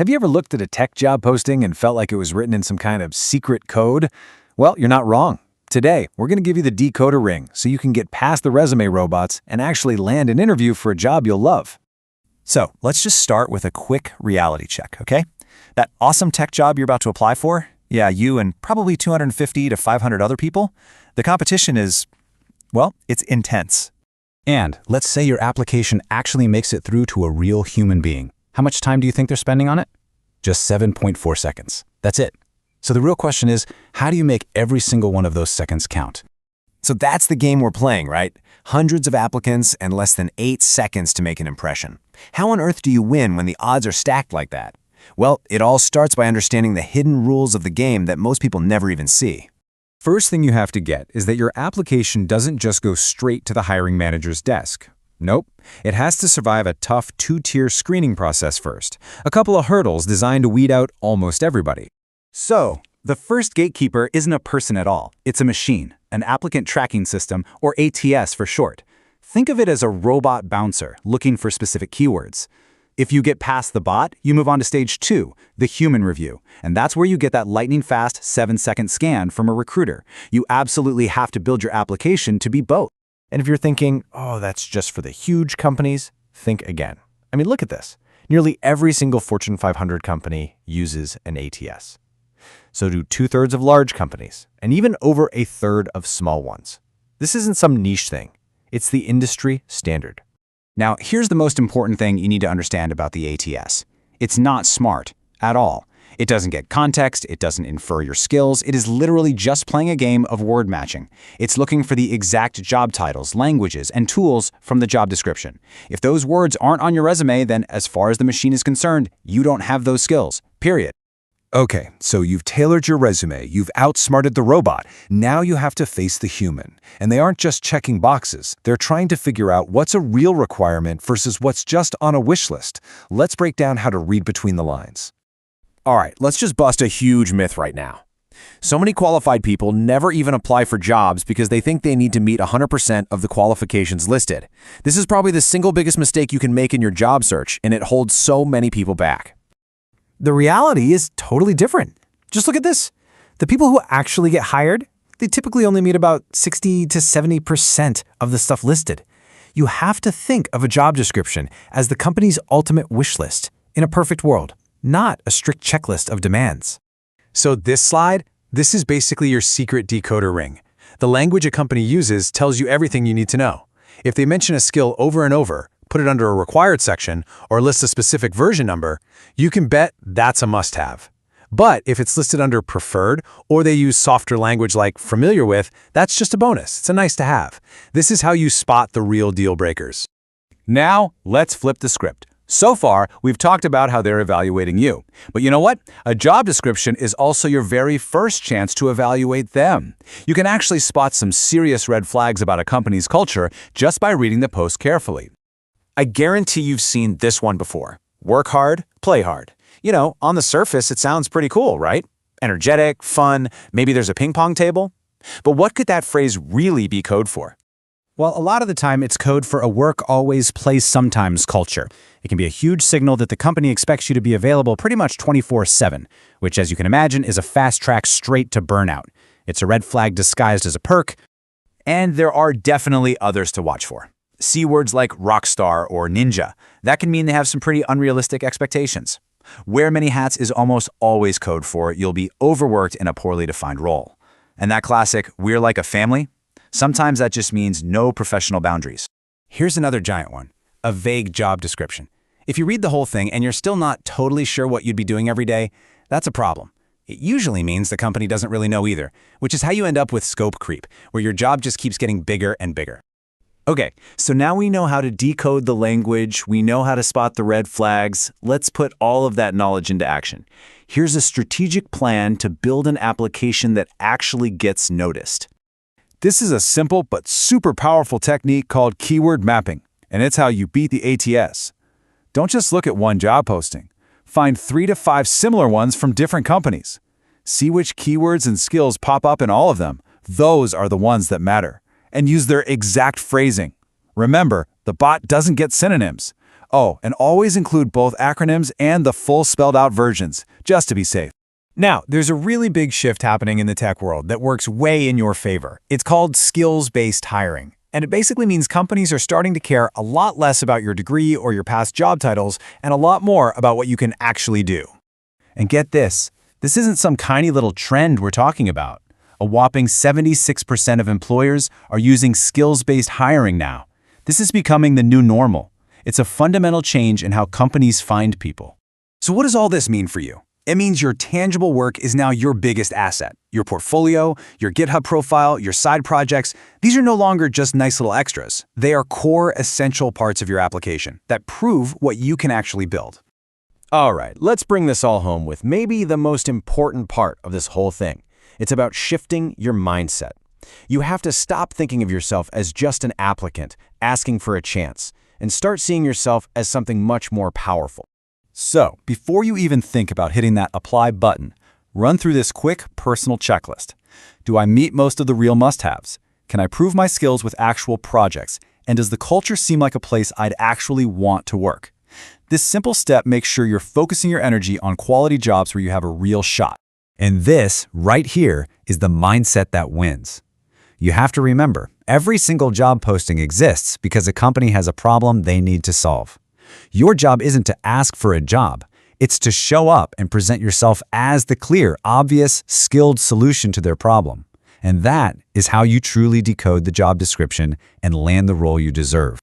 Have you ever looked at a tech job posting and felt like it was written in some kind of secret code? Well, you're not wrong. Today, we're going to give you the decoder ring so you can get past the resume robots and actually land an interview for a job you'll love. So let's just start with a quick reality check, okay? That awesome tech job you're about to apply for, yeah, you and probably 250 to 500 other people, the competition is, well, it's intense. And let's say your application actually makes it through to a real human being. How much time do you think they're spending on it? Just 7.4 seconds. That's it. So the real question is, how do you make every single one of those seconds count? So that's the game we're playing, right? Hundreds of applicants and less than 8 seconds to make an impression. How on earth do you win when the odds are stacked like that? Well, it all starts by understanding the hidden rules of the game that most people never even see. First thing you have to get is that your application doesn't just go straight to the hiring manager's desk. Nope. It has to survive a tough 2-tier screening process first. A couple of hurdles designed to weed out almost everybody. So, the first gatekeeper isn't a person at all. It's a machine, an Applicant Tracking System, or ATS for short. Think of it as a robot bouncer looking for specific keywords. If you get past the bot, you move on to stage 2, the human review. And that's where you get that lightning-fast 7-second scan from a recruiter. You absolutely have to build your application to be both. And if you're thinking, oh, that's just for the huge companies, think again. I mean, look at this. Nearly every single Fortune 500 company uses an ATS. So do 2/3 of large companies, and even over 1/3 of small ones. This isn't some niche thing. It's the industry standard. Now, here's the most important thing you need to understand about the ATS. It's not smart at all. It doesn't get context, it doesn't infer your skills, it is literally just playing a game of word matching. It's looking for the exact job titles, languages, and tools from the job description. If those words aren't on your resume, then as far as the machine is concerned, you don't have those skills, period. Okay, so you've tailored your resume, you've outsmarted the robot. Now you have to face the human. And they aren't just checking boxes. They're trying to figure out what's a real requirement versus what's just on a wish list. Let's break down how to read between the lines. All right, let's just bust a huge myth right now. So many qualified people never even apply for jobs because they think they need to meet 100% of the qualifications listed. This is probably the single biggest mistake you can make in your job search, and it holds so many people back. The reality is totally different. Just look at this. The people who actually get hired, they typically only meet about 60 to 70% of the stuff listed. You have to think of a job description as the company's ultimate wish list in a perfect world, not a strict checklist of demands. So this slide, this is basically your secret decoder ring. The language a company uses tells you everything you need to know. If they mention a skill over and over, put it under a required section, or list a specific version number, you can bet that's a must-have. But if it's listed under preferred, or they use softer language like familiar with, that's just a bonus. It's a nice to have. This is how you spot the real deal breakers. Now, let's flip the script. So far, we've talked about how they're evaluating you. But you know what? A job description is also your very first chance to evaluate them. You can actually spot some serious red flags about a company's culture just by reading the post carefully. I guarantee you've seen this one before. Work hard, play hard. You know, on the surface, it sounds pretty cool, right? Energetic, fun, maybe there's a ping pong table. But what could that phrase really be code for? Well, a lot of the time it's code for a work always, play sometimes culture. It can be a huge signal that the company expects you to be available pretty much 24/7, which, as you can imagine, is a fast track straight to burnout. It's a red flag disguised as a perk. And there are definitely others to watch for. See words like rockstar or ninja. That can mean they have some pretty unrealistic expectations. Wear many hats is almost always code for you'll be overworked in a poorly defined role. And that classic, we're like a family, sometimes that just means no professional boundaries. Here's another giant one, a vague job description. If you read the whole thing and you're still not totally sure what you'd be doing every day, that's a problem. It usually means the company doesn't really know either, which is how you end up with scope creep, where your job just keeps getting bigger and bigger. Okay, so now we know how to decode the language, we know how to spot the red flags. Let's put all of that knowledge into action. Here's a strategic plan to build an application that actually gets noticed. This is a simple but super powerful technique called keyword mapping, and it's how you beat the ATS. Don't just look at one job posting. Find 3 to 5 similar ones from different companies. See which keywords and skills pop up in all of them. Those are the ones that matter. And use their exact phrasing. Remember, the bot doesn't get synonyms. Oh, and always include both acronyms and the full spelled-out versions, just to be safe. Now, there's a really big shift happening in the tech world that works way in your favor. It's called skills-based hiring. And it basically means companies are starting to care a lot less about your degree or your past job titles and a lot more about what you can actually do. And get this isn't some tiny little trend we're talking about. A whopping 76% of employers are using skills-based hiring now. This is becoming the new normal. It's a fundamental change in how companies find people. So what does all this mean for you? It means your tangible work is now your biggest asset. Your portfolio, your GitHub profile, your side projects, these are no longer just nice little extras. They are core, essential parts of your application that prove what you can actually build. All right, let's bring this all home with maybe the most important part of this whole thing. It's about shifting your mindset. You have to stop thinking of yourself as just an applicant asking for a chance and start seeing yourself as something much more powerful. So, before you even think about hitting that apply button, run through this quick personal checklist. Do I meet most of the real must-haves? Can I prove my skills with actual projects? And does the culture seem like a place I'd actually want to work? This simple step makes sure you're focusing your energy on quality jobs where you have a real shot. And this, right here, is the mindset that wins. You have to remember, every single job posting exists because a company has a problem they need to solve. Your job isn't to ask for a job. It's to show up and present yourself as the clear, obvious, skilled solution to their problem. And that is how you truly decode the job description and land the role you deserve.